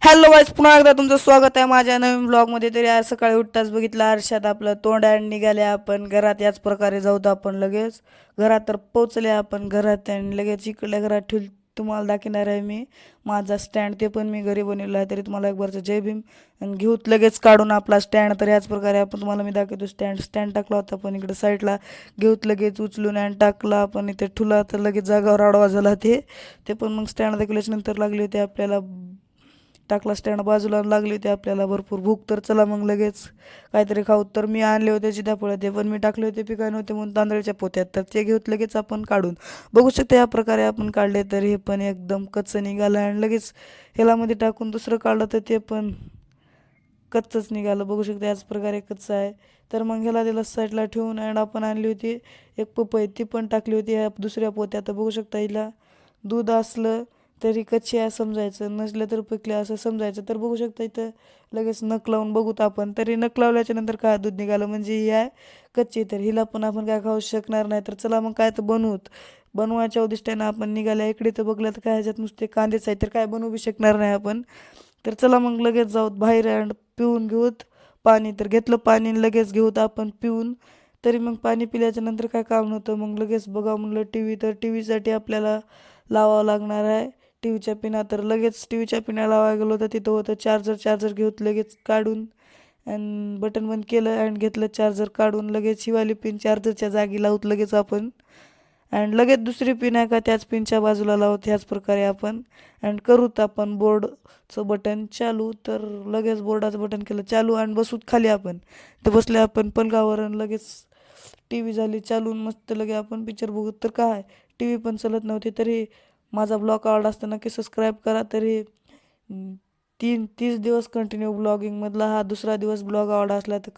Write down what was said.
Hello गाईस, पुन्हा एकदा तुमचं स्वागत आहे माझ्या नवीन ब्लॉगमध्ये. तरी आज सकाळी उठताच बघितलं आरशात आपलं तोंड आणि निघाले आपण घरात. याच प्रकारे जाऊ आपण लगेच घरात. तर पोचले आपण घरात आणि लगेच इकडल्या घरात ठेवून तुम्हाला दाखवणार आहे मी माझा स्टँड. ते पण मी घरी बनवलं आहे. तरी तुम्हाला एक बारचं जय भीम. आणि घेऊत लगेच काढून आपला स्टँड. तर याच प्रकारे आपण तुम्हाला मी दाखवतो स्टँड टाकला होता पण इकडे साईडला. घेऊत लगेच उचलून आणि टाकला आपण इथे ठुला तर लगेच जागावर आडवा झाला ते पण मग स्टँड दाखवल्याच्या नंतर लागले होते आपल्याला. टाकला स्टँड बाजूला लागली होती आपल्याला भरपूर भूक. तर चला मग लगेच काहीतरी खाऊ. तर मी आणले होते जिदाफळं, ते पण मी टाकले होते पिकाय नव्हते म्हणून तांदळाच्या पोत्यात. तर ते घेऊत लगेच आपण काढून बघू शकते या प्रकारे आपण काढले. तर हे पण एकदम कच्चं निघालं आणि लगेच ह्याला मध्ये टाकून दुसरं काढलं तर ते पण कच्चंच निघालं. बघू शकते याच प्रकारे कच्चं आहे. तर मग ह्याला त्याला साईडला ठेवून आणि आपण आणली होती एक पपई, ती पण टाकली होती ह्या दुसऱ्या पोत्यात. तर बघू शकता हिला दूध असलं तरी कच्ची आहे समजायचं, नसलं तर पिकले असं समजायचं. तर बघू शकता इथं लगेच नख लावून बघूत आपण. तरी नख लावल्याच्या नंतर काय दूध निघालं म्हणजे ही आहे कच्ची. तर हिला पण आपण काय खाऊ शकणार नाही. तर चला मग काय तर बनवूत. बनवायच्या उद्दिष्टानं आपण निघाल्या इकडे. तर बघलं तर काय ह्याच्यात नुसते कांदेच आहे, तर काय बनवू बी शकणार नाही आपण. तर चला मग लगेच जाऊत बाहेर आणि पिऊन घेऊत पाणी. तर घेतलं पाणी आणि लगेच घेऊत आपण पिऊन. तरी मग पाणी पिल्याच्या नंतर काय काम नव्हतं. मग लगेच बघा म्हणलं टी व्ही. तर टी व्हीसाठी आपल्याला लावावं लागणार आहे टी व्हीच्या पिना. तर लगेच टी व्हीच्या पिना लावायला गेलो तर तिथं होतं चार्जर घेऊत लगेच काढून आणि बटन बंद केलं आणि घेतलं चार्जर काढून. लगेच शिवाली पिन चार्जरच्या जागी लावत लगेच आपण. आणि लगेच दुसरी पिन आहे का त्याच पिनच्या बाजूला लावत. ह्याच प्रकारे आपण आणि करूत आपण बोर्डचं बटन चालू. तर लगेच बोर्डाचं बटन केलं चालू आणि बसूत खाली आपण. तर बसले आपण पलंगावर आणि लगेच टी व्ही झाली चालून मस्त. लगे आपण पिक्चर बघू. तर काय टी व्ही पण चालत नव्हती. तरी माझा ब्लॉग आवडला असता नक्की सबस्क्राईब करा. तरी 30 दिवस कंटिन्यू ब्लॉगिंगमधला हा दुसरा दिवस ब्लॉग आवडला असला तर